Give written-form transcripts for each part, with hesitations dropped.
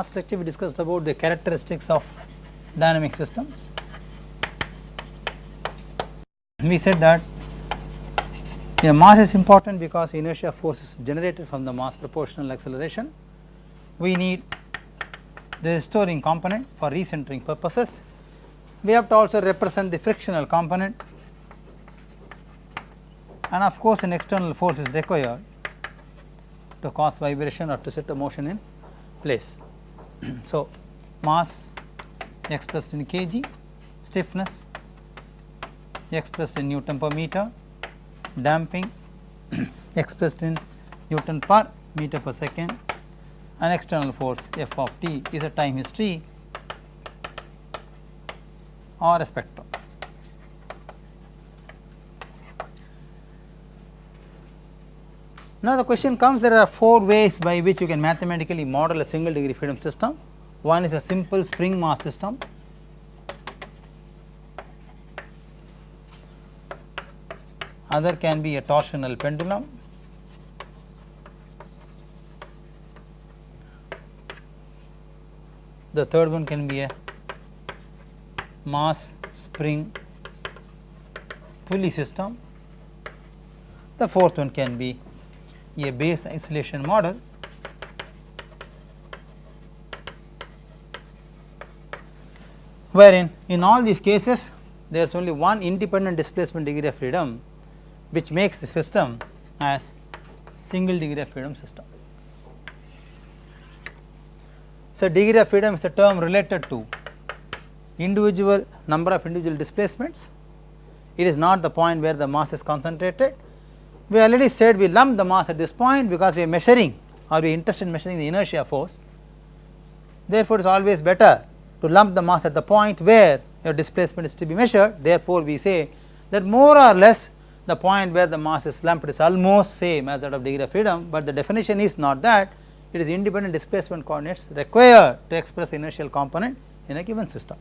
Last lecture we discussed about the characteristics of dynamic systems. We said that mass is important because inertia force is generated from the mass proportional acceleration. We need the restoring component for recentering purposes. We have to also represent the frictional component, and of course an external force is required to cause vibration or to set a motion in place. So, mass expressed in kg, stiffness expressed in Newton per meter, damping expressed in Newton per meter per second, and external force f of t is a time history or a spectrum. Now, the question comes, there are 4 ways by which you can mathematically model a single degree freedom system. One is a simple spring mass system. Other can be a torsional pendulum. The third one can be a mass spring pulley system. The fourth one can be a base isolation model, wherein in all these cases there is only one independent displacement degree of freedom, which makes the system as single degree of freedom system. So, degree of freedom is a term related to individual number of individual displacements. It is not the point where the mass is concentrated. We already said we lump the mass at this point because we are measuring, or we are interested in measuring the inertia force. Therefore, it is always better to lump the mass at the point where your displacement is to be measured. Therefore, we say that more or less the point where the mass is lumped is almost same as that of degree of freedom, but the definition is not that. It is independent displacement coordinates required to express inertial component in a given system.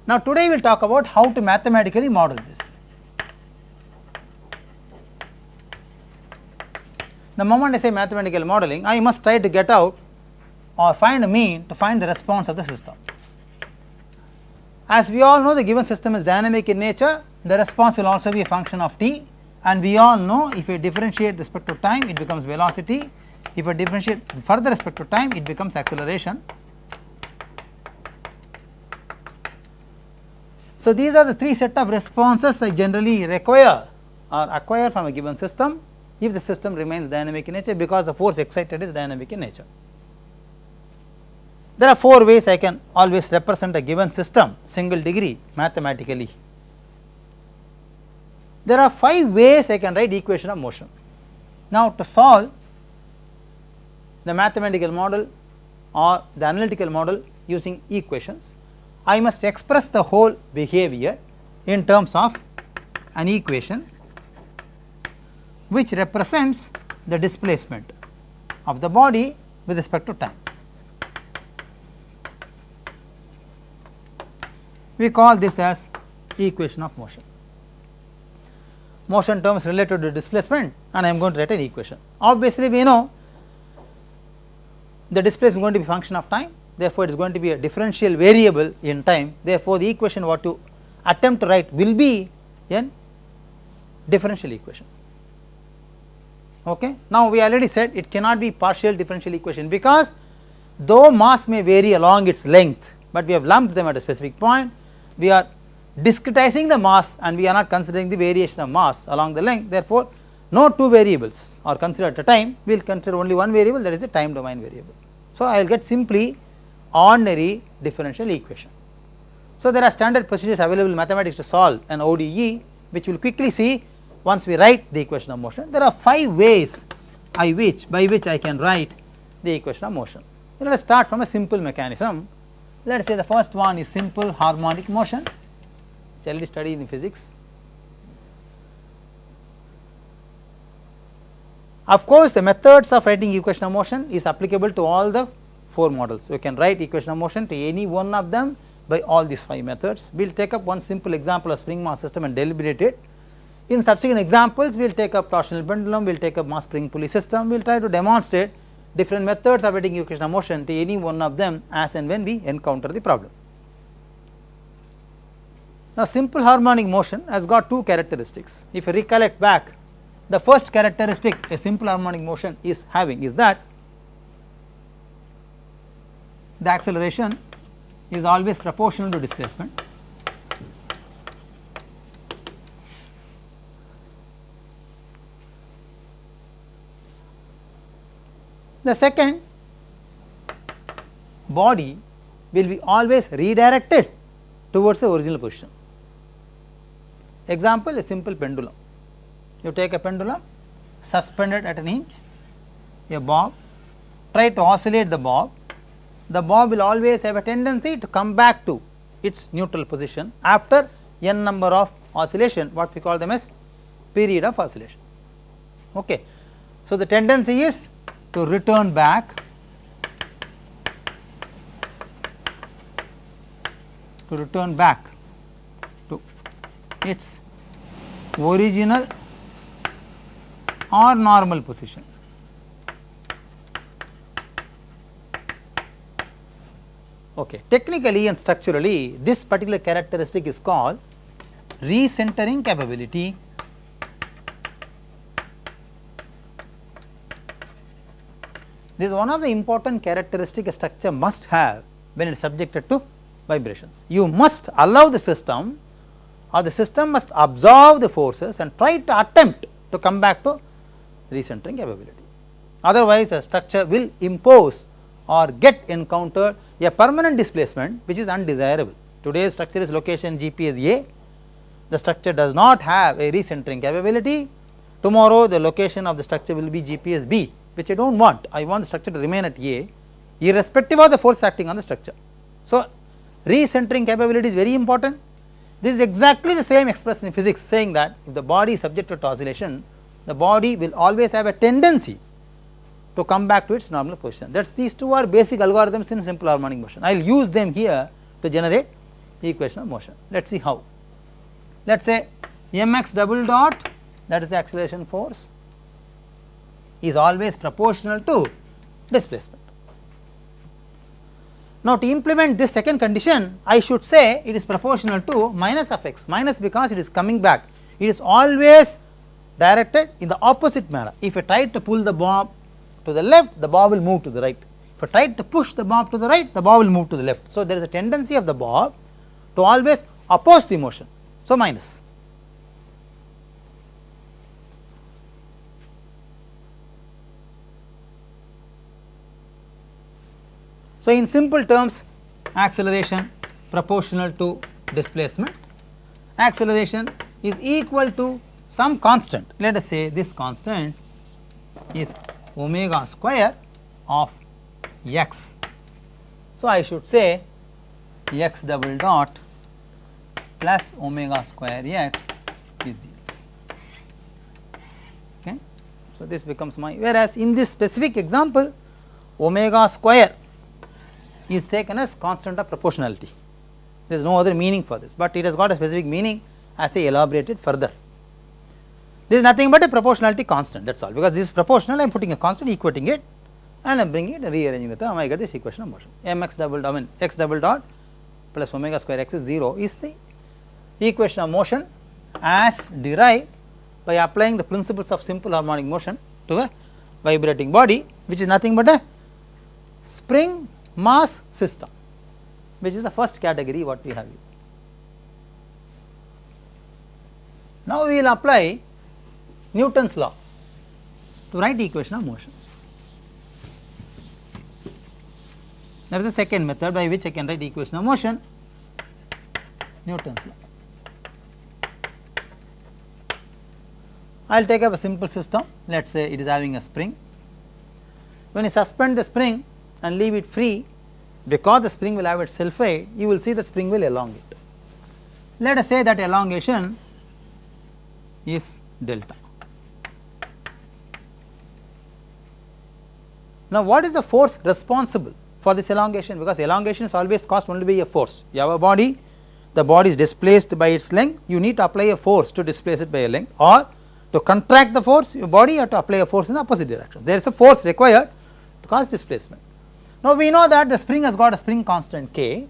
Now, today we will talk about how to mathematically model this. The moment I say mathematical modeling, I must try to get out or find a mean to find the response of the system. As we all know, the given system is dynamic in nature, the response will also be a function of t, and we all know if we differentiate with respect to time, it becomes velocity. If we differentiate further respect to time, it becomes acceleration. So, these are the 3 set of responses I generally require or acquire from a given system if the system remains dynamic in nature, because the force excited is dynamic in nature. There are 4 ways I can always represent a given system single degree mathematically. There are 5 ways I can write equation of motion. Now, to solve the mathematical model or the analytical model using equations, I must express the whole behavior in terms of an equation which represents the displacement of the body with respect to time. We call this as equation of motion. Motion terms related to displacement, and I am going to write an equation. Obviously, we know the displacement is going to be function of time, therefore, it is going to be a differential variable in time. Therefore, the equation what you attempt to write will be a differential equation. Okay. Now, we already said it cannot be partial differential equation, because though mass may vary along its length, but we have lumped them at a specific point. We are discretizing the mass and we are not considering the variation of mass along the length. Therefore, no 2 variables are considered at a time, we will consider only one variable, that is a time domain variable. So, I will get simply ordinary differential equation. So, there are standard procedures available in mathematics to solve an ODE, which we will quickly see once we write the equation of motion. There are 5 ways by which I can write the equation of motion. Let us start from a simple mechanism. Let us say the first one is simple harmonic motion, which I already studied in physics. Of course, the methods of writing equation of motion is applicable to all the 4 models. You can write equation of motion to any one of them by all these 5 methods. We will take up one simple example of spring mass system and deliberate it. In subsequent examples, we will take up torsional pendulum, we will take up mass spring pulley system, we will try to demonstrate different methods of writing equation of motion to any one of them as and when we encounter the problem. Now, simple harmonic motion has got two characteristics. If you recollect back, the first characteristic a simple harmonic motion is having is that the acceleration is always proportional to displacement. The second, body will be always redirected towards the original position. Example, a simple pendulum. You take a pendulum, suspended at an hinge, a bob, try to oscillate the bob will always have a tendency to come back to its neutral position after n number of oscillation, what we call them as period of oscillation. Okay. So, the tendency is to return back to its original or normal position. Okay. Technically and structurally, this particular characteristic is called recentering capability. This is one of the important characteristic a structure must have when it is subjected to vibrations. You must allow the system, or the system must absorb the forces and try to attempt to come back to recentering capability. Otherwise, the structure will impose or get encountered a permanent displacement which is undesirable. Today's structure is location GPS A, the structure does not have a recentering capability. Tomorrow the location of the structure will be GPS B, which I do not want. I want the structure to remain at A irrespective of the force acting on the structure. So, recentering capability is very important. This is exactly the same expressed in physics, saying that if the body is subjected to oscillation, the body will always have a tendency to come back to its normal position. That is, these two are basic algorithms in simple harmonic motion. I will use them here to generate the equation of motion. Let us see how. Let us say mx double dot, that is the acceleration force, is always proportional to displacement. Now, to implement this second condition, I should say it is proportional to minus of x, minus because it is coming back. It is always directed in the opposite manner. If I try to pull the bob to the left, the bob will move to the right. If I try to push the bob to the right, the bob will move to the left. So, there is a tendency of the bob to always oppose the motion. So, minus. So, in simple terms, acceleration proportional to displacement, acceleration is equal to some constant. Let us say this constant is omega square of x. So, I should say x double dot plus omega square x is 0. Okay. So, this becomes my, whereas in this specific example omega square is taken as constant of proportionality. There is no other meaning for this, but it has got a specific meaning as I elaborated further. This is nothing but a proportionality constant, that is all, because this is proportional, I am putting a constant, equating it, and I am bringing it and rearranging the term, I get this equation of motion. Mx double dot, I mean x double dot plus omega square x is 0 is the equation of motion as derived by applying the principles of simple harmonic motion to a vibrating body, which is nothing but a spring mass system, which is the first category what we have here. Now, we will apply Newton's law to write the equation of motion. That is the second method by which I can write the equation of motion, Newton's law. I will take up a simple system. Let us say it is having a spring. When you suspend the spring and leave it free, because the spring will have its self-weight, you will see the spring will elongate. Let us say that elongation is delta. Now, what is the force responsible for this elongation? Because elongation is always caused only by a force. You have a body, the body is displaced by its length, you need to apply a force to displace it by a length, or to contract the force, your body, you have to apply a force in the opposite direction. There is a force required to cause displacement. Now we know that the spring has got a spring constant K.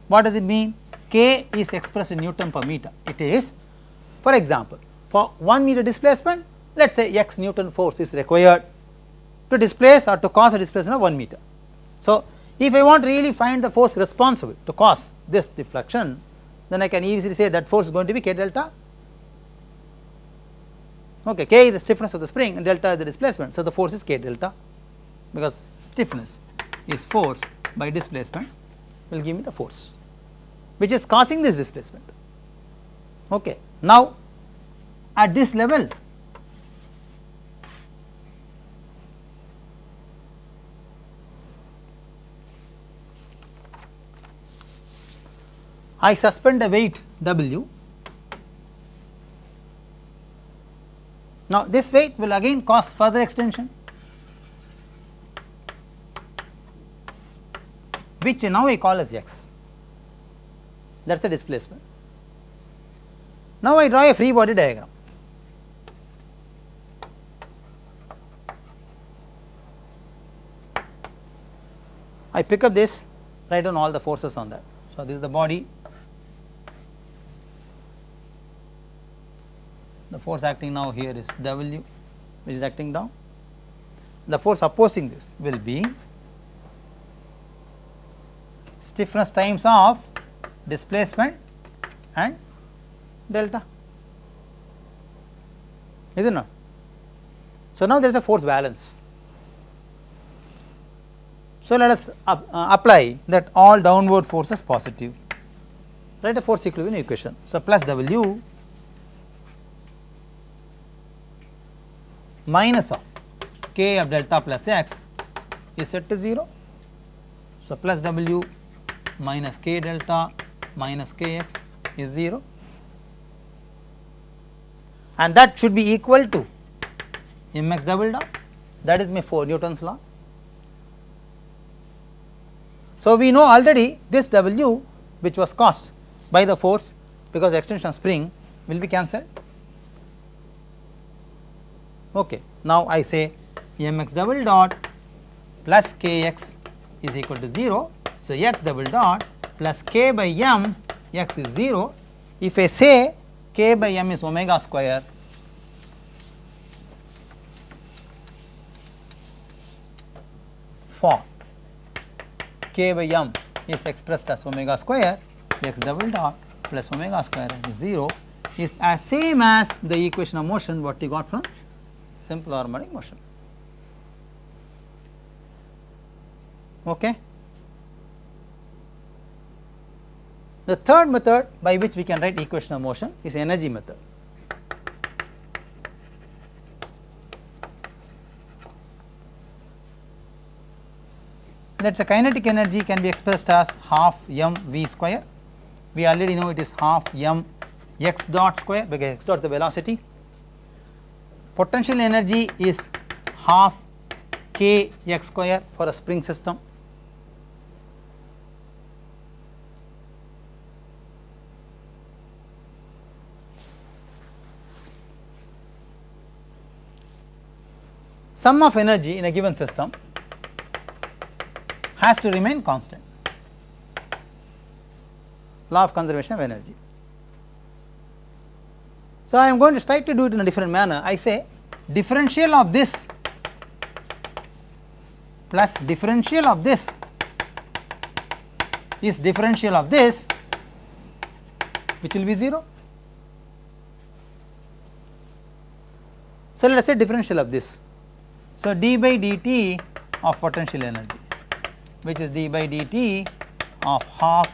What does it mean? K is expressed in Newton per meter. It is, for example, for 1 meter displacement, let us say x Newton force is required to displace or to cause a displacement of 1 meter. So if I want to really find the force responsible to cause this deflection, then I can easily say that force is going to be K delta. Okay, K is the stiffness of the spring and delta is the displacement. So the force is K delta, because stiffness is force by displacement will give me the force which is causing this displacement. Okay. Now at this level, I suspend a weight W. Now this weight will again cause further extension, which now I call as x. That is the displacement. Now I draw a free body diagram. I pick up this, write down all the forces on that. So this is the body, the force acting now here is W, which is acting down. The force opposing this will be stiffness times of displacement and delta, is it not? So now there is a force balance. So let us apply that all downward forces positive, write a force equilibrium equation. So plus W minus of K of delta plus x is set to 0. So plus W minus K delta minus Kx is 0, and that should be equal to mx double dot, that is my 4 Newton's law. So we know already this W which was caused by the force because the extension of spring will be cancelled. Okay. Now I say mx double dot plus Kx is equal to 0. So x double dot plus K by m, x is 0. If I say K by m is omega square, for K by m is expressed as omega square, x double dot plus omega square is 0 is as same as the equation of motion what we got from simple harmonic motion. Okay. The third method by which we can write equation of motion is energy method. Let us say kinetic energy can be expressed as half m v square. We already know it is half m x dot square because x dot is the velocity. Potential energy is half k x square for a spring system. Sum of energy in a given system has to remain constant, law of conservation of energy. So I am going to try to do it in a different manner. I say differential of this plus differential of this is differential of this, which will be 0. So let us say differential of this. So d by dt of potential energy, which is d by dt of half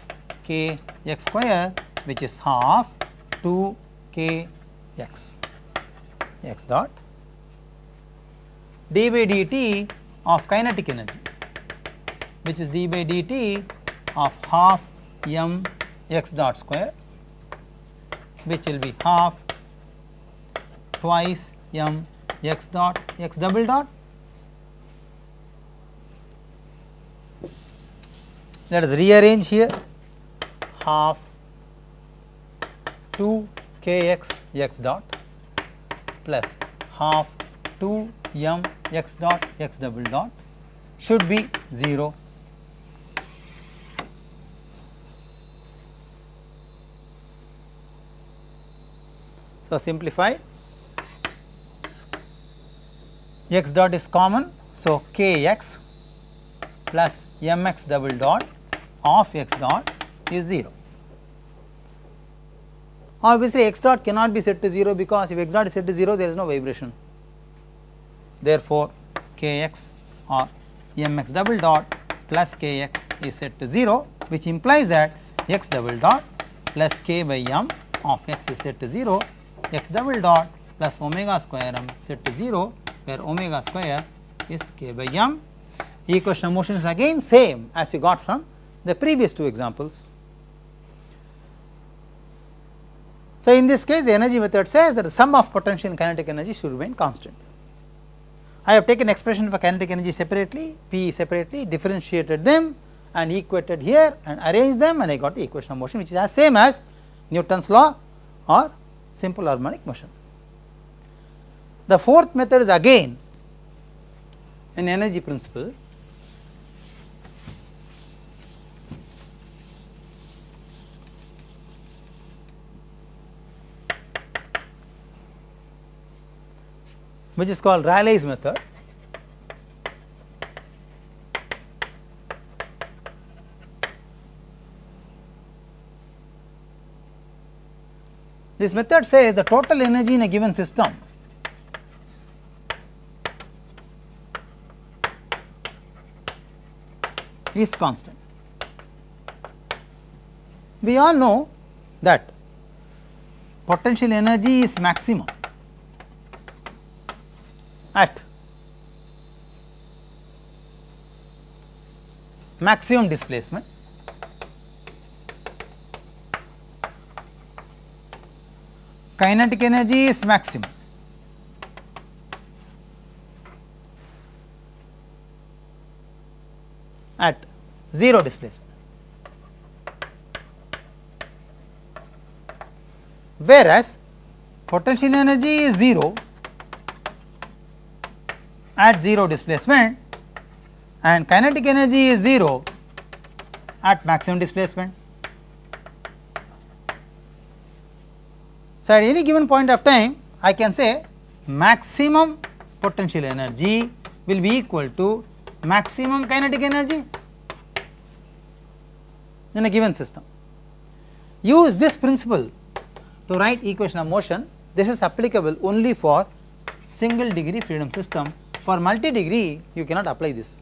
k x square, which is half 2 k x x dot, d by dt of kinetic energy, which is d by dt of half m x dot square, which will be half twice m x dot x double dot. Let us rearrange here, half 2 k x x dot plus half 2 m x dot x double dot should be 0. So, simplified, x dot is common. So, kx plus mx double dot of x dot is 0. Obviously, x dot cannot be set to 0 because if x dot is set to 0, there is no vibration. Therefore, kx or mx double dot plus kx is set to 0, which implies that x double dot plus k by m of x is set to 0, x double dot plus omega square m set to 0, where omega square is k by m. Equation of motion is again same as you got from the previous two examples. So, in this case the energy method says that the sum of potential and kinetic energy should remain constant. I have taken expression for kinetic energy separately, P separately, differentiated them and equated here and arranged them, and I got the equation of motion, which is as same as Newton's law or simple harmonic motion. The fourth method is again an energy principle. Which is called Rayleigh's method. This method says the total energy in a given system is constant. We all know that potential energy is maximum at maximum displacement, kinetic energy is maximum at 0 displacement, whereas potential energy is 0 at 0 displacement and kinetic energy is 0 at maximum displacement. So, at any given point of time I can say maximum potential energy will be equal to maximum kinetic energy in a given system. Use this principle to write equation of motion. This is applicable only for single degree freedom system. For multi degree you cannot apply this.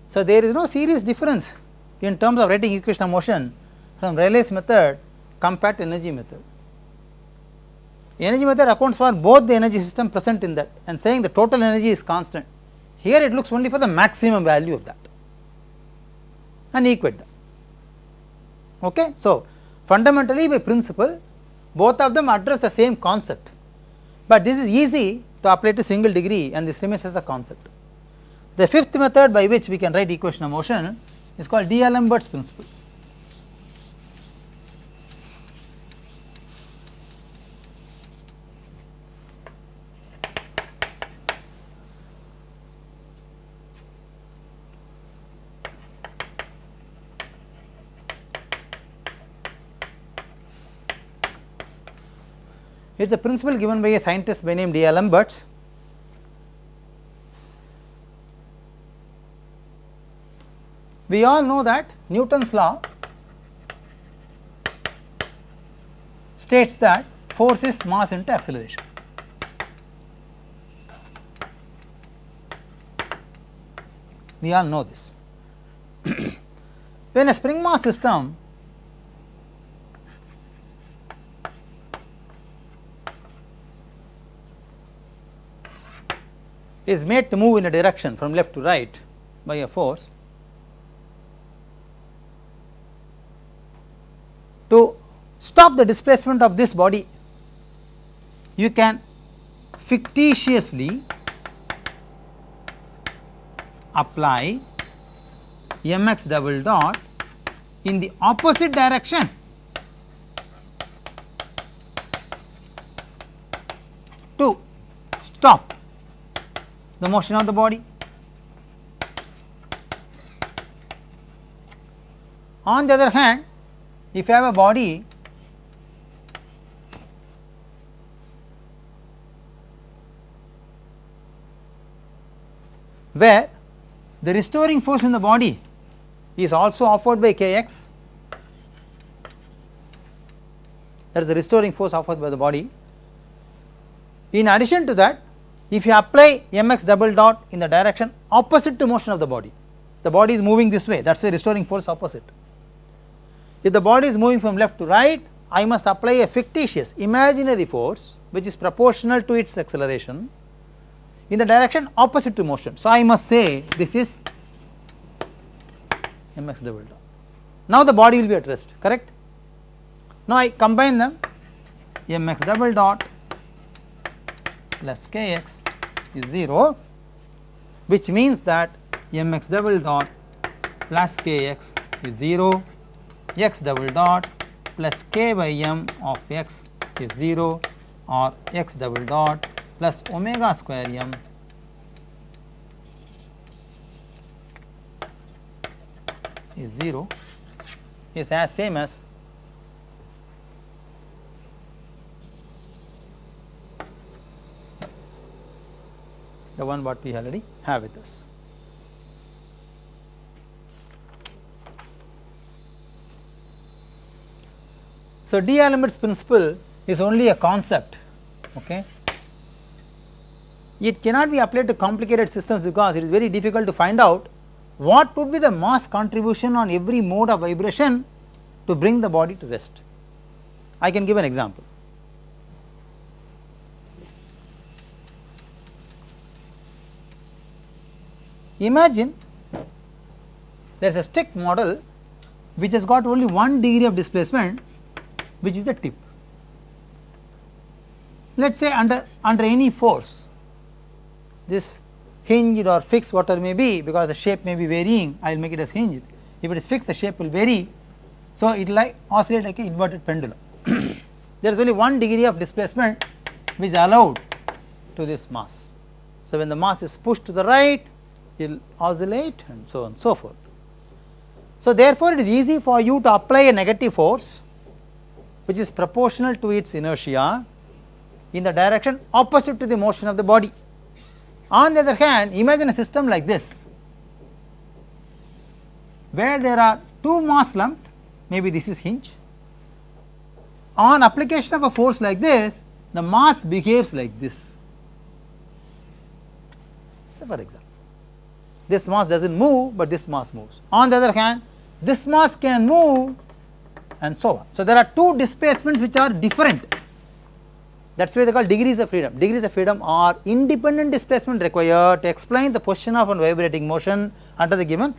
So, there is no serious difference in terms of writing equation of motion from Rayleigh's method compared to energy method. Energy method accounts for both the energy system present in that and saying the total energy is constant. Here it looks only for the maximum value of that and equate them. Okay. So, fundamentally by principle both of them address the same concept, but this is easy to apply to single degree and this remains as a concept. The fifth method by which we can write equation of motion is called D'Alembert's principle. It is a principle given by a scientist by name D'Alembert. We all know that Newton's law states that force is mass into acceleration. We all know this. When a spring mass system is made to move in a direction from left to right by a force, to stop the displacement of this body you can fictitiously apply mx double dot in the opposite direction to stop the motion of the body. On the other hand, if you have a body where the restoring force in the body is also offered by Kx, that is the restoring force offered by the body. In addition to that, if you apply mx double dot in the direction opposite to motion of the body is moving this way, that is why restoring force opposite. If the body is moving from left to right, I must apply a fictitious imaginary force which is proportional to its acceleration in the direction opposite to motion. So, I must say this is mx double dot. Now, the body will be at rest, correct. Now, I combine them, mx double dot plus kx is 0, which means that mx double dot plus kx is 0, x double dot plus k by m of x is 0, or x double dot plus omega square m is 0 is as same as the one what we already have with us. So, D'Alembert's principle is only a concept, okay. It cannot be applied to complicated systems because it is very difficult to find out what would be the mass contribution on every mode of vibration to bring the body to rest. I can give an example. Imagine there is a stick model which has got only 1 degree of displacement, which is the tip. Let us say under any force, this hinged or fixed whatever may be, because the shape may be varying, I will make it as hinged. If it is fixed, the shape will vary. So, it will like oscillate like an inverted pendulum. There is only 1 degree of displacement which is allowed to this mass. So, when the mass is pushed to the right, it will oscillate and so on and so forth. So, therefore, it is easy for you to apply a negative force which is proportional to its inertia in the direction opposite to the motion of the body. On the other hand, imagine a system like this, where there are 2 mass lumped, maybe this is hinge. On application of a force like this, the mass behaves like this. So, for example, this mass does not move, but this mass moves. On the other hand, this mass can move and so on. So, there are 2 displacements which are different, that is why they are called degrees of freedom. Degrees of freedom are independent displacement required to explain the position of a vibrating motion under the given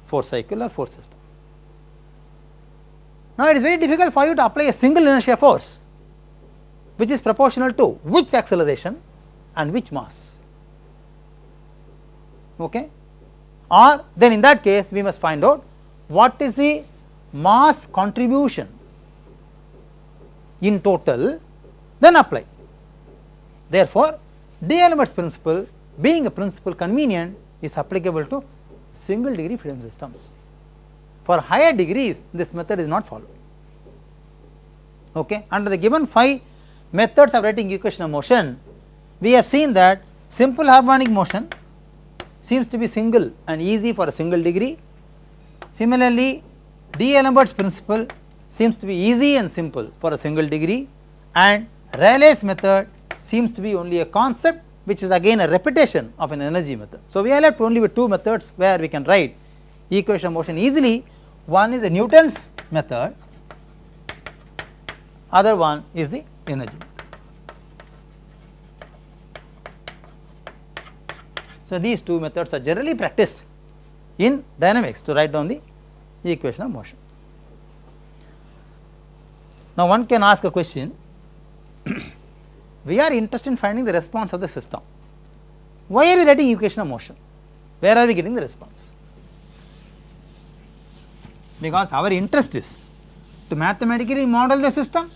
force cycle or force system. Now, it is very difficult for you to apply a single inertia force which is proportional to which acceleration and which mass, okay. Or then in that case we must find out what is the mass contribution in total, then apply. Therefore, D'Alembert's principle, being a principle convenient, is applicable to single degree freedom systems. For higher degrees, this method is not followed, okay. Under the given 5 methods of writing equation of motion, we have seen that simple harmonic motion seems to be single and easy for a single degree. Similarly, D'Alembert's principle seems to be easy and simple for a single degree, and Rayleigh's method seems to be only a concept which is again a repetition of an energy method. So, we are left only with 2 methods where we can write equation of motion easily. One is the Newton's method, other one is the energy method. So, these 2 methods are generally practiced in dynamics to write down the equation of motion. Now, one can ask a question, we are interested in finding the response of the system. Why are we writing equation of motion? Where are we getting the response? Because our interest is to mathematically model the system,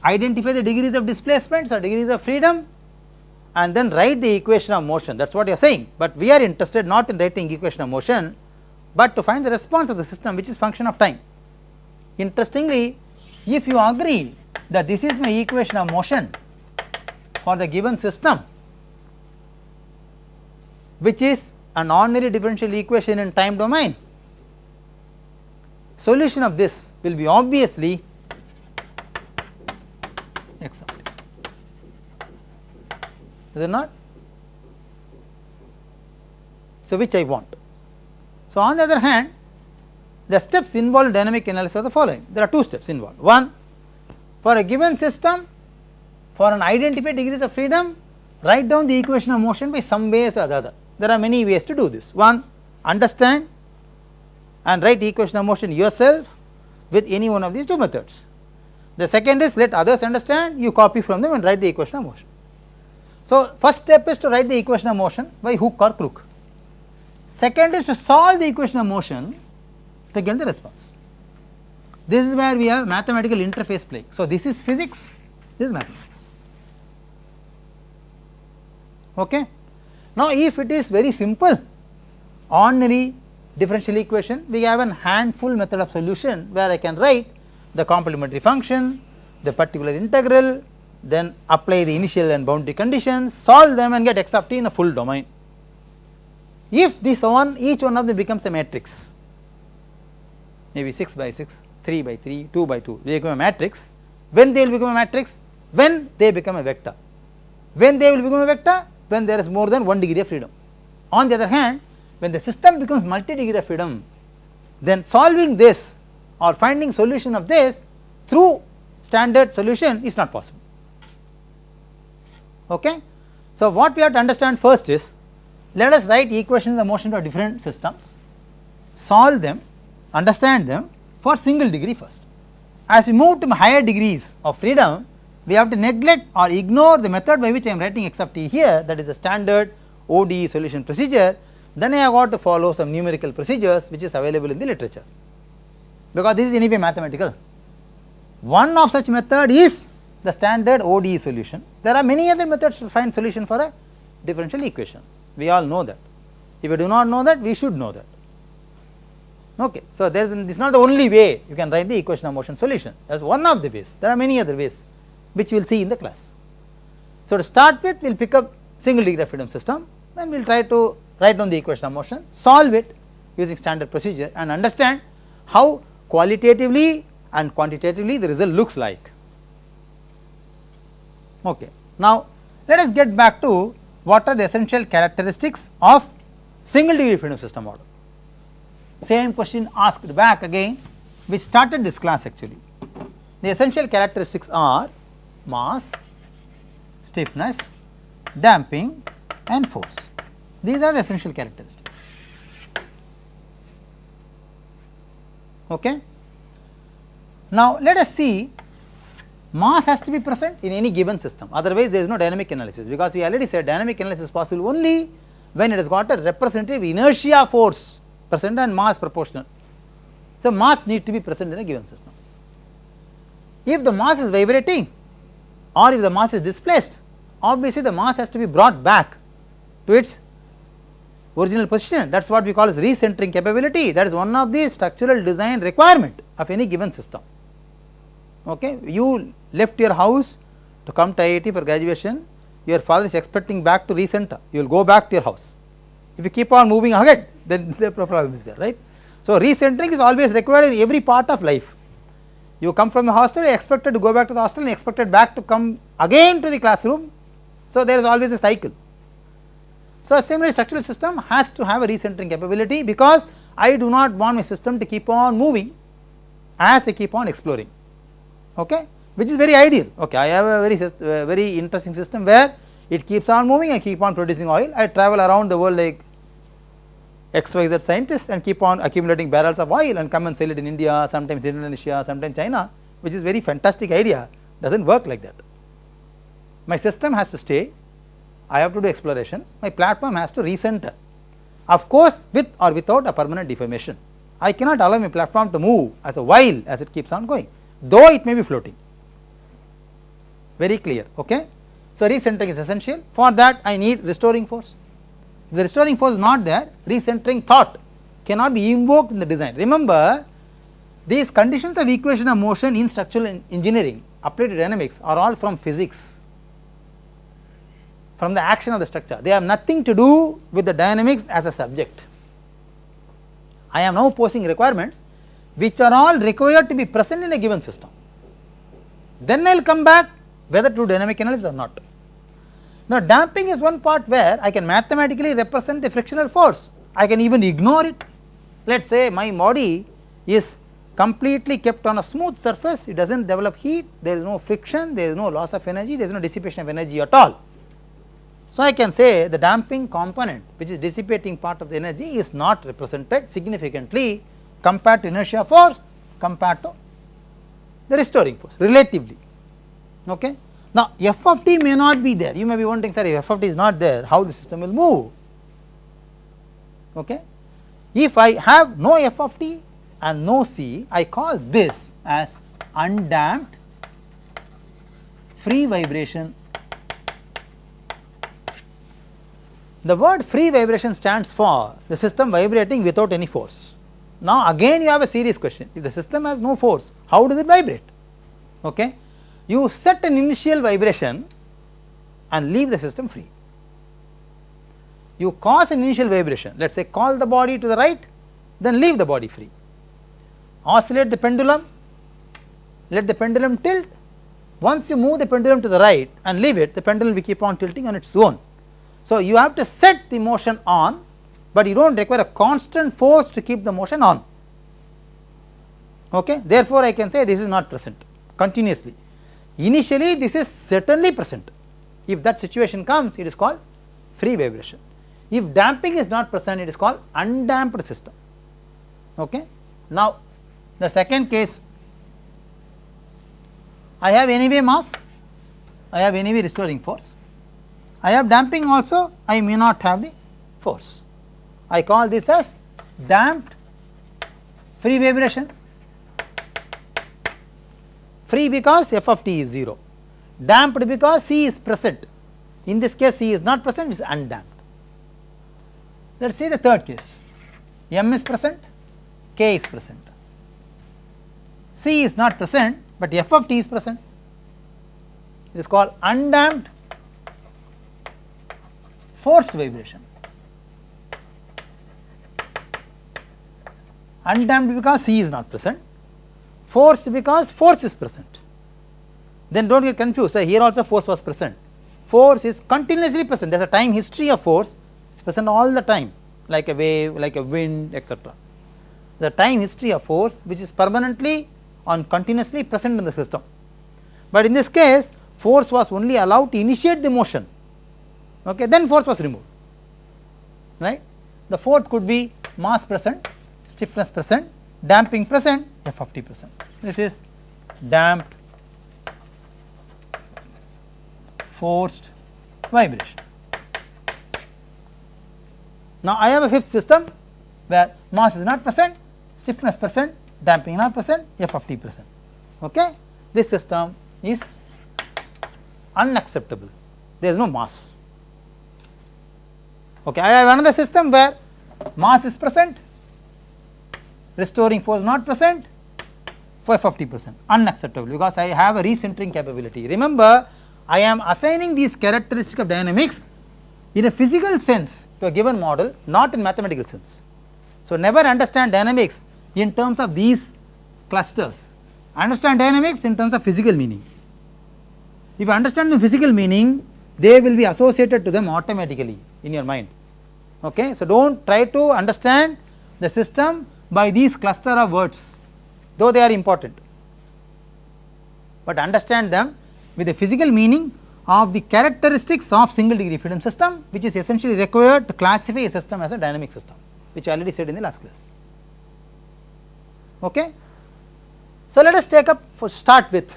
identify the degrees of displacements or degrees of freedom, and then write the equation of motion, that is what you are saying, but we are interested not in writing equation of motion, but to find the response of the system which is function of time. Interestingly, if you agree that this is my equation of motion for the given system, which is an ordinary differential equation in time domain, solution of this will be obviously x of t. Is it not? So, which I want. So, on the other hand, the steps involved in dynamic analysis are the following. There are two steps involved. One, for a given system, for an identified degrees of freedom, write down the equation of motion by some ways or the other. There are many ways to do this. One, understand and write equation of motion yourself with any one of these two methods. The second is let others understand, you copy from them and write the equation of motion. So, first step is to write the equation of motion by hook or crook. Second is to solve the equation of motion to get the response. This is where we have mathematical interface playing. So, this is physics, this is mathematics. Okay. Now, if it is very simple ordinary differential equation, we have a handful method of solution where I can write the complementary function, the particular integral, then apply the initial and boundary conditions, solve them and get x of t in a full domain. If this one, each one of them becomes a matrix, maybe 6 by 6, 3 by 3, 2 by 2, they become a matrix. When they will become a matrix? When they become a vector. When they will become a vector? When there is more than one degree of freedom. On the other hand, when the system becomes multi-degree of freedom, then solving this or finding solution of this through standard solution is not possible. Okay. So, what we have to understand first is, let us write equations of motion for different systems, solve them, understand them for single degree first. As we move to higher degrees of freedom, we have to neglect or ignore the method by which I am writing x of t here, that is a standard ODE solution procedure. Then I have got to follow some numerical procedures which is available in the literature, because this is anyway mathematical. One of such method is the standard ODE solution. There are many other methods to find solution for a differential equation. We all know that. If you do not know that, we should know that. Okay. So, this is not the only way you can write the equation of motion solution. That is one of the ways. There are many other ways which we will see in the class. So, to start with, we will pick up single degree of freedom system, then we will try to write down the equation of motion, solve it using standard procedure and understand how qualitatively and quantitatively the result looks like. Okay. Now, let us get back to what are the essential characteristics of single degree freedom system model. Same question asked back again, which started this class actually. The essential characteristics are mass, stiffness, damping and force. These are the essential characteristics. Okay. Now, let us see, mass has to be present in any given system, otherwise there is no dynamic analysis, because we already said dynamic analysis is possible only when it has got a representative inertia force present and mass proportional. So, mass needs to be present in a given system. If the mass is vibrating or if the mass is displaced, obviously the mass has to be brought back to its original position. That is what we call as recentering capability. That is one of the structural design requirement of any given system. Okay. You left your house to come to IIT for graduation, your father is expecting back to recenter, you will go back to your house. If you keep on moving ahead, then the problem is there, right. So, recentering is always required in every part of life. You come from the hostel, you are expected to go back to the hostel and expected back to come again to the classroom. So, there is always a cycle. So, a similar structural system has to have a recentering capability, because I do not want my system to keep on moving as I keep on exploring, okay, which is very ideal. Okay, I have a very interesting system where it keeps on moving, I keep on producing oil, I travel around the world like XYZ scientist and keep on accumulating barrels of oil and come and sell it in India, sometimes in Indonesia, sometimes China, which is very fantastic idea, does not work like that. My system has to stay, I have to do exploration, my platform has to recenter, of course with or without a permanent deformation. I cannot allow my platform to move as a while as it keeps on going, though it may be floating, very clear. Okay. So, recentering is essential. For that I need restoring force. If the restoring force is not there, recentering thought cannot be invoked in the design. Remember, these conditions of equation of motion in structural engineering applied to dynamics are all from physics, from the action of the structure. They have nothing to do with the dynamics as a subject. I am now posing requirements which are all required to be present in a given system. Then I will come back whether to do dynamic analysis or not. Now, damping is one part where I can mathematically represent the frictional force. I can even ignore it. Let us say my body is completely kept on a smooth surface, it does not develop heat, there is no friction, there is no loss of energy, there is no dissipation of energy at all. So, I can say the damping component, which is dissipating part of the energy, is not represented significantly compared to inertia force, compared to the restoring force relatively. Okay. Now, f of t may not be there. You may be wondering, sir, if f of t is not there, how the system will move? Okay. If I have no f of t and no c, I call this as undamped free vibration. The word free vibration stands for the system vibrating without any force. Now, again you have a serious question, if the system has no force, how does it vibrate? Okay. You set an initial vibration and leave the system free. You cause an initial vibration, let us say call the body to the right, then leave the body free. Oscillate the pendulum, let the pendulum tilt. Once you move the pendulum to the right and leave it, the pendulum will keep on tilting on its own. So, you have to set the motion on, but you do not require a constant force to keep the motion on. Okay. Therefore, I can say this is not present continuously. Initially this is certainly present. If that situation comes, it is called free vibration. If damping is not present, it is called undamped system. Okay. Now, the second case, I have anyway mass, I have anyway restoring force, I have damping also, I may not have the force. I call this as damped free vibration. Free because f of t is 0, damped because c is present. In this case c is not present, it is undamped. Let us see the third case, m is present, k is present, c is not present, but f of t is present. It is called undamped forced vibration. Undamped because c is not present, forced because force is present. Then do not get confused, so here also force was present. Force is continuously present, there is a time history of force, it is present all the time, like a wave, like a wind, etc. The time history of force which is permanently or continuously present in the system. But in this case, force was only allowed to initiate the motion, okay, then force was removed, right. The fourth could be mass present, stiffness present, damping present, f of t present. This is damped forced vibration. Now, I have a fifth system where mass is not present, stiffness present, damping not present, f of t present. Okay. This system is unacceptable, there is no mass. Okay. I have another system where mass is present, restoring force not present, for f of t present, unacceptable because I have a recentering capability. Remember, I am assigning these characteristics of dynamics in a physical sense to a given model, not in mathematical sense. So, never understand dynamics in terms of these clusters, understand dynamics in terms of physical meaning. If you understand the physical meaning, they will be associated to them automatically in your mind. Okay. So, do not try to understand the system by these cluster of words, though they are important, but understand them with the physical meaning of the characteristics of single degree freedom system, which is essentially required to classify a system as a dynamic system, which I already said in the last class. Okay. So, let us take up for start with,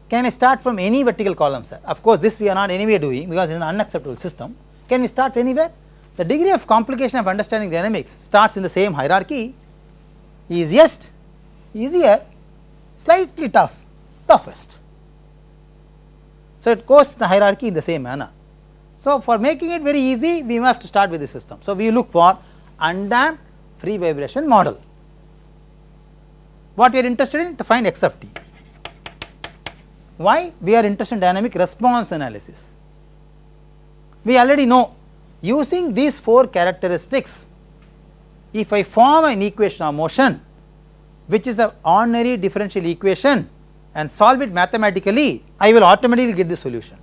can I start from any vertical column, sir? Of course, this we are not anyway doing because it is an unacceptable system. Can we start anywhere? The degree of complication of understanding dynamics starts in the same hierarchy, easiest, easier, slightly tough, toughest. So, So, it goes the hierarchy in the same manner. So, for making it very easy, we must start with the system. So, we look for undamped free vibration model. What we are interested in? To find x of t. Why? We are interested in dynamic response analysis. We already know using these 4 characteristics, if I form an equation of motion which is an ordinary differential equation and solve it mathematically, I will automatically get the solution.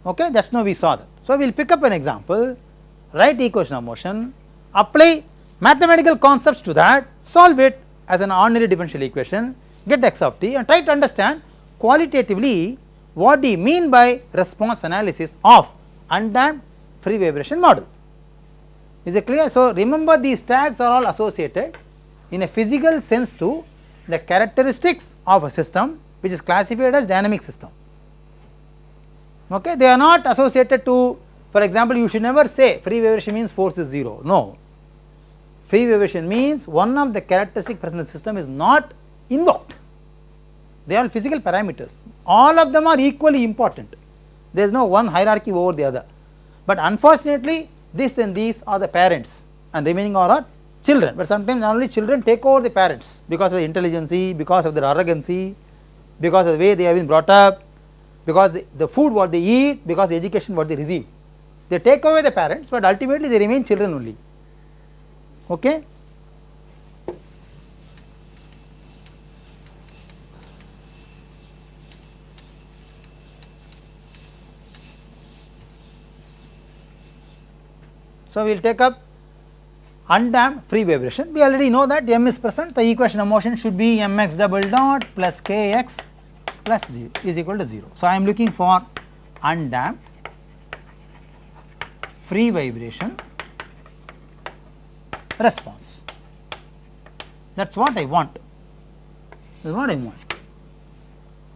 Okay, just now we saw that. So, we will pick up an example, write equation of motion, apply mathematical concepts to that, solve it as an ordinary differential equation, get x of t and try to understand qualitatively what do you mean by response analysis of undamped free vibration model. Is it clear? So, remember these tags are all associated in a physical sense to the characteristics of a system which is classified as dynamic system. Okay. They are not associated to, for example, you should never say free vibration means force is 0, no. Free vibration means one of the characteristic present in the system is not invoked, they are physical parameters, all of them are equally important, there is no one hierarchy over the other, but unfortunately this and these are the parents and remaining are children, but sometimes not only children take over the parents because of the intelligence, because of their arrogancy, because of the way they have been brought up, because the food what they eat, because the education what they receive, they take away the parents, but ultimately they remain children only. Okay. So, we will take up undamped free vibration. We already know that m is present, the equation of motion should be mx double dot plus kx plus 0 is equal to 0. So, I am looking for undamped free vibration response, that is what I want, that is what I want.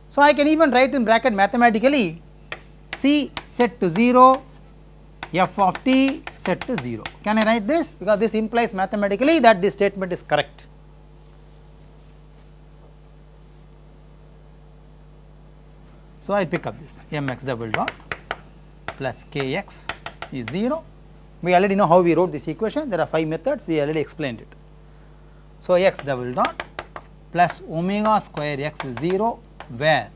So, I can even write in bracket mathematically C set to 0, f of t set to 0. Can I write this? Because this implies mathematically that this statement is correct. So, I pick up this mx double dot plus kx is 0. We already know how we wrote this equation, there are 5 methods, we already explained it. So, x double dot plus omega square x is 0, where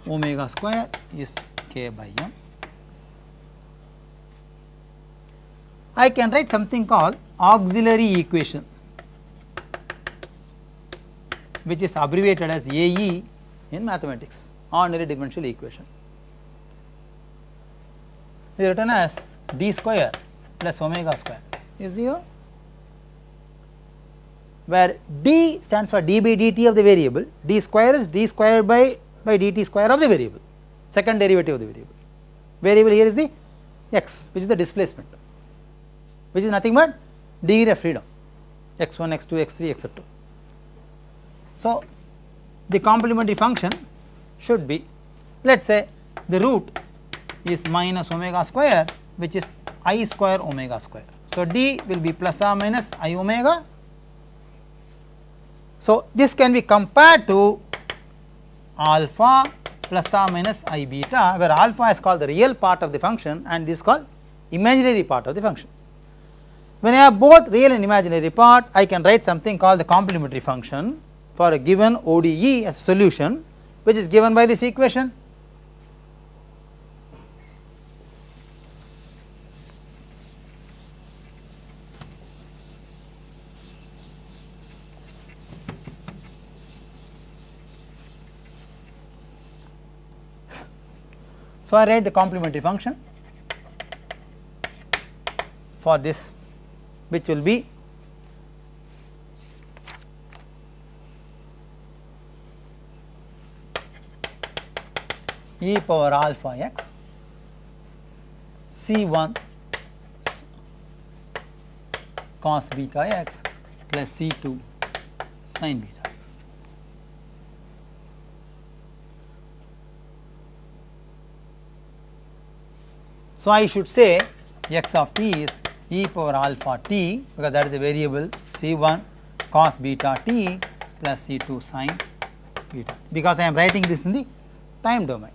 omega square is k by m. I can write something called auxiliary equation, which is abbreviated as AE in mathematics, ordinary differential equation. It is written as d square plus omega square is 0, where d stands for d by dt of the variable, d square is d square by dt square of the variable, second derivative of the variable. Variable here is the x, which is the displacement, which is nothing but degree of freedom, x1, x2, x3, etc. So, the complementary function should be, let us say the root is minus omega square, which is I square omega square. So, d will be plus or minus I omega. So, this can be compared to alpha plus or minus I beta, where alpha is called the real part of the function and this is called imaginary part of the function. When I have both real and imaginary part, I can write something called the complementary function for a given ODE as a solution, which is given by this equation. So, I write the complementary function for this, which will be e power alpha x c1 cos beta x plus c2 sin beta. So, I should say x of t is e power alpha t, because that is a variable c1 cos beta t plus c2 sin beta, because I am writing this in the time domain.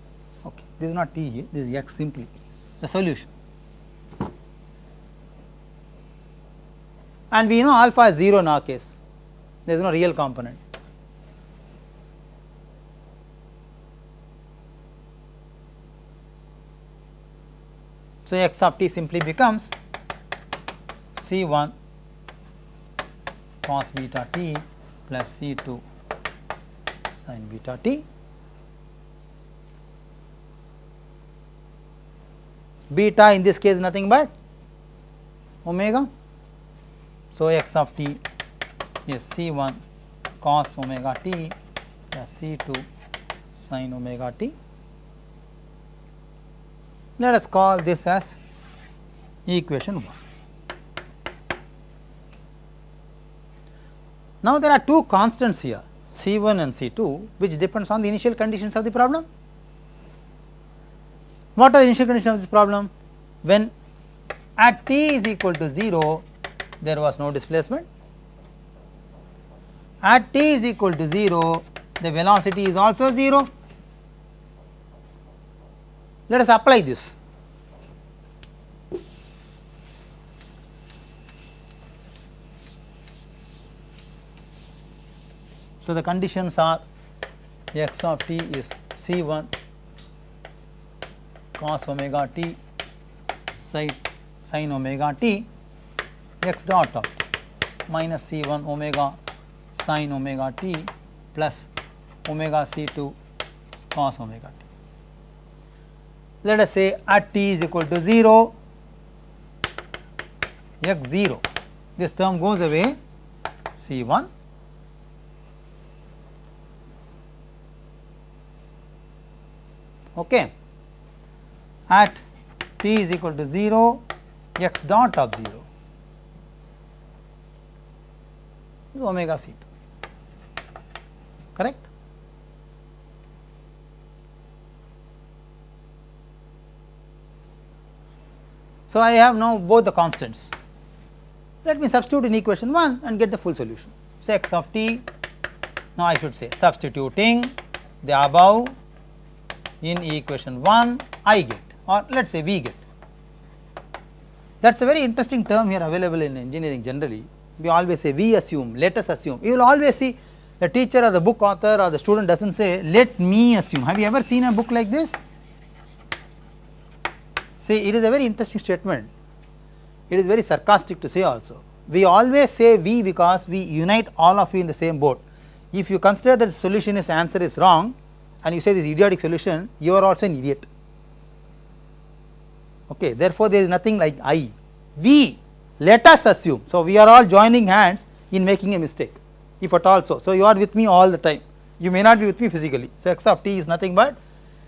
Okay, this is not t here, this is x simply, the solution. And we know alpha is 0 in our case, there is no real component. So, x of t simply becomes C1 cos beta t plus C2 sin beta t. Beta in this case is nothing but omega. So, x of t is C1 cos omega t plus C2 sin omega t. Let us call this as equation 1. Now, there are two constants here, C1 and C2, which depends on the initial conditions of the problem. What are the initial conditions of this problem? When at t is equal to 0, there was no displacement. At t is equal to 0, the velocity is also 0. Let us apply this. So, the conditions are x of t is C1 cos omega t sin omega t, x dot of minus C1 omega sin omega t plus omega C2 cos omega t. Let us say at t is equal to 0, x 0, this term goes away, C1 okay. At t is equal to 0, x dot of 0 is omega C2, correct. So, I have now both the constants. Let me substitute in equation 1 and get the full solution. So, x of t, now I should say substituting the above in equation 1 I get, or let us say we get. That is a very interesting term here available in engineering generally. We always say we assume, let us assume. You will always see the teacher or the book author or the student does not say let me assume. Have you ever seen a book like this? See, it is a very interesting statement. It is very sarcastic to say also. We always say we because we unite all of you in the same boat. If you consider that the solution is answer is wrong and you say this idiotic solution, you are also an idiot. Okay. Therefore, there is nothing like I. We, let us assume. So, we are all joining hands in making a mistake, if at all so. So, you are with me all the time. You may not be with me physically. So, x of t is nothing but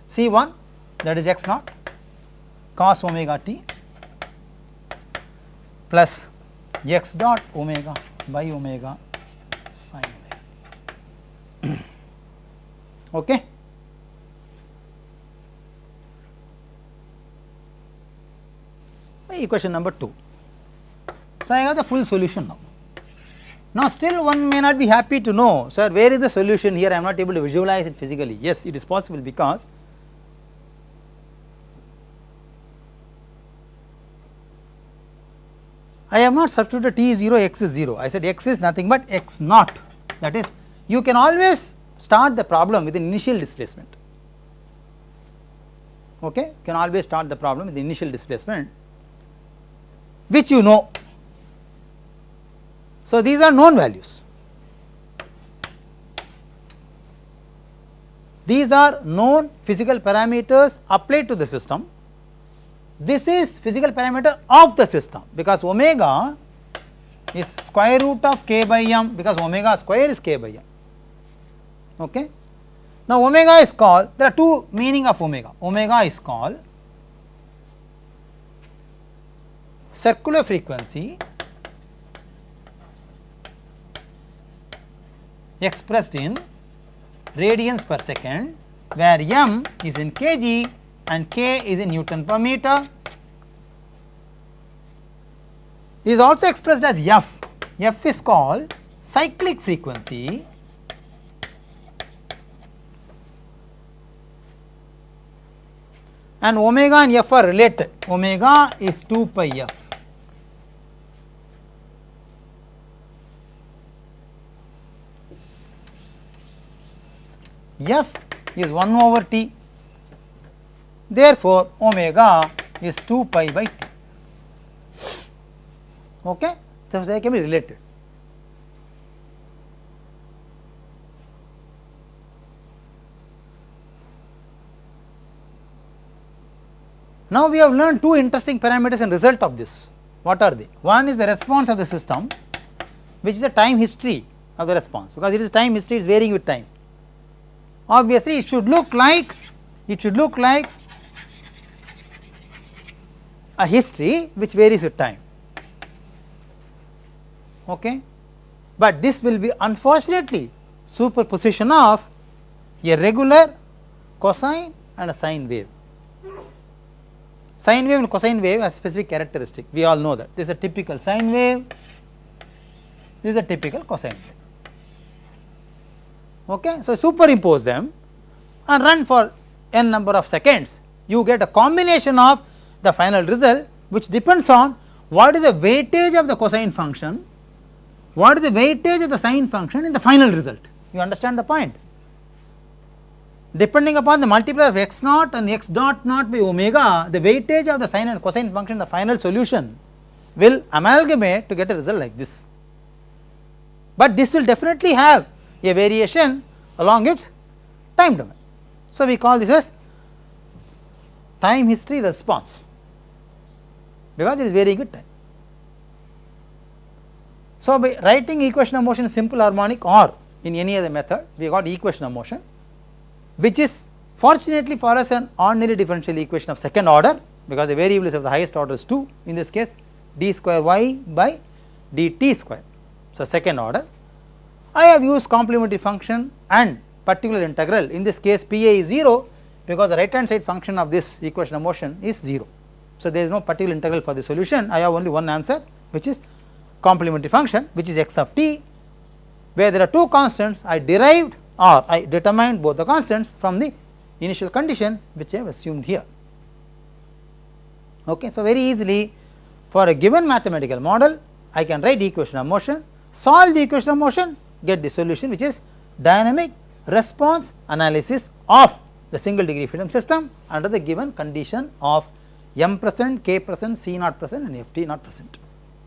C1, that is x naught cos omega t plus x dot omega by omega sin omega. Okay. Equation number 2. So, I have the full solution now. Now, still one may not be happy to know, sir, where is the solution here? I am not able to visualize it physically. Yes, it is possible because I have not substituted t is 0, x is 0. I said x is nothing but x naught. That is, you can always start the problem with an initial displacement. Okay, you can always start the problem with the initial displacement, which you know. So, these are known values. These are known physical parameters applied to the system. This is physical parameter of the system, because omega is square root of k by m, because omega square is k by m. Okay. Now, omega is called, there are two meaning of omega. Omega is called circular frequency expressed in radians per second, where m is in kg and k is in Newton per meter. It is also expressed as f. F is called cyclic frequency and omega and f are related. Omega is 2 pi f. F is 1 over t, therefore, omega is 2 pi by t. Okay? So, they can be related. Now, we have learned two interesting parameters and result of this. What are they? One is the response of the system, which is the time history of the response, because it is time history, it is varying with time. Obviously, it should look like a history which varies with time. Okay? But this will be unfortunately superposition of a regular cosine and a sine wave. Sine wave and cosine wave has specific characteristic, we all know that. This is a typical sine wave, this is a typical cosine wave. Okay? So, superimpose them and run for n number of seconds, you get a combination of the final result, which depends on what is the weightage of the cosine function, what is the weightage of the sine function in the final result. You understand the point? Depending upon the multiplier of x naught and x dot naught by omega, the weightage of the sine and cosine function in the final solution will amalgamate to get a result like this. But this will definitely have a variation along its time domain. So, we call this as time history response, because it is varying with time. So, by writing equation of motion simple harmonic or in any other method, we got equation of motion, which is fortunately for us an ordinary differential equation of second order, because the variable is of the highest order is 2, in this case d square y by dt square. So, second order. I have used complementary function and particular integral, in this case p a is 0, because the right hand side function of this equation of motion is 0. So, there is no particular integral for the solution, I have only one answer, which is complementary function, which is x of t, where there are two constants. I derived or I determined both the constants from the initial condition which I have assumed here. Okay. So, very easily for a given mathematical model, I can write equation of motion, solve the equation of motion, get the solution, which is dynamic response analysis of the single degree freedom system under the given condition of m percent, k percent, c naught percent and f t naught percent.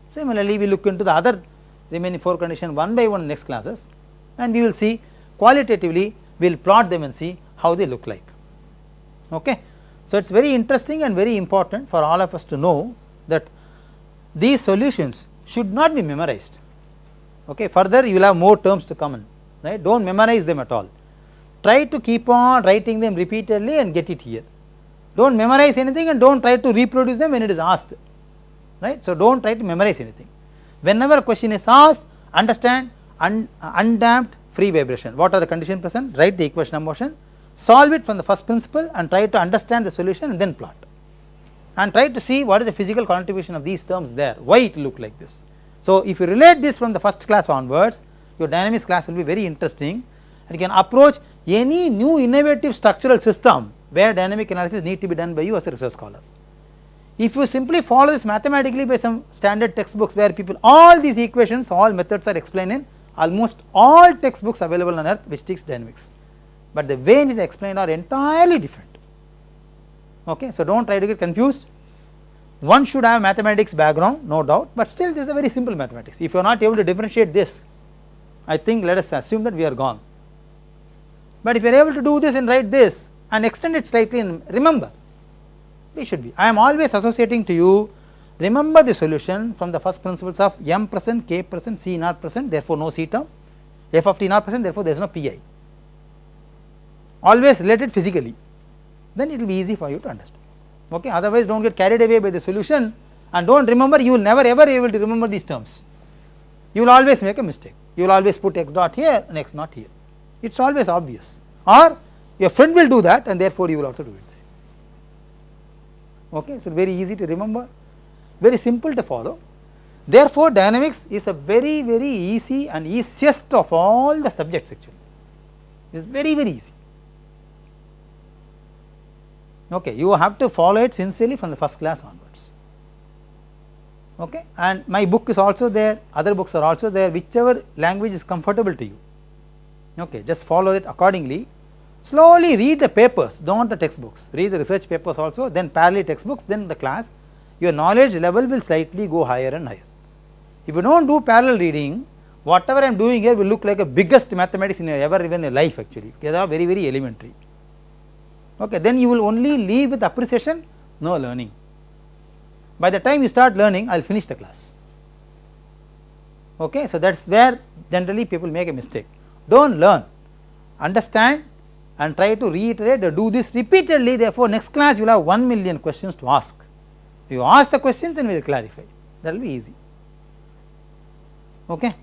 Similarly, we look into the other remaining 4 conditions one by one in next classes, and we will see qualitatively, we will plot them and see how they look like. Okay. So, it is very interesting and very important for all of us to know that these solutions should not be memorized. Okay. Further, you will have more terms to come in, right. Do not memorize them at all. Try to keep on writing them repeatedly and get it here. Do not memorize anything and do not try to reproduce them when it is asked, right. So, do not try to memorize anything. Whenever a question is asked, understand undamped free vibration. What are the conditions present? Write the equation of motion, solve it from the first principle and try to understand the solution and then plot. And try to see what is the physical contribution of these terms there, why it look like this. So, if you relate this from the first class onwards, your dynamics class will be very interesting, and you can approach any new innovative structural system where dynamic analysis need to be done by you as a research scholar. If you simply follow this mathematically by some standard textbooks where people, all these equations, all methods are explained in almost all textbooks available on earth which teach dynamics, but the way in which they explained are entirely different. Okay. So, do not try to get confused. One should have mathematics background, no doubt, but still this is a very simple mathematics. If you are not able to differentiate this, I think let us assume that we are gone. But if you are able to do this and write this and extend it slightly and remember, we should be. I am always associating to you, remember the solution from the first principles of m percent, k percent, c naught percent, therefore no c term, f of t naught percent, therefore there is no pi. Always related physically, then it will be easy for you to understand. Okay. Otherwise, do not get carried away by the solution and do not remember, you will never ever be able to remember these terms. You will always make a mistake, you will always put x dot here and x not here. It is always obvious, or your friend will do that and therefore you will also do it. Okay. So, very easy to remember, very simple to follow. Therefore, dynamics is a very easy and easiest of all the subjects actually. It is very easy. Okay, you have to follow it sincerely from the first class onwards. Okay, and my book is also there, other books are also there, whichever language is comfortable to you. Okay, just follow it accordingly. Slowly read the papers, do not the textbooks, read the research papers also, then parallel textbooks, then the class. Your knowledge level will slightly go higher and higher. If you do not do parallel reading, whatever I am doing here will look like a biggest mathematics in ever even a life actually, they are very very elementary. Okay, then you will only leave with appreciation, no learning. By the time you start learning, I will finish the class. Okay, so that is where generally people make a mistake. Do not learn, understand and try to reiterate, do this repeatedly, therefore next class you will have 1,000,000 questions to ask. You ask the questions and we will clarify, that will be easy. Okay.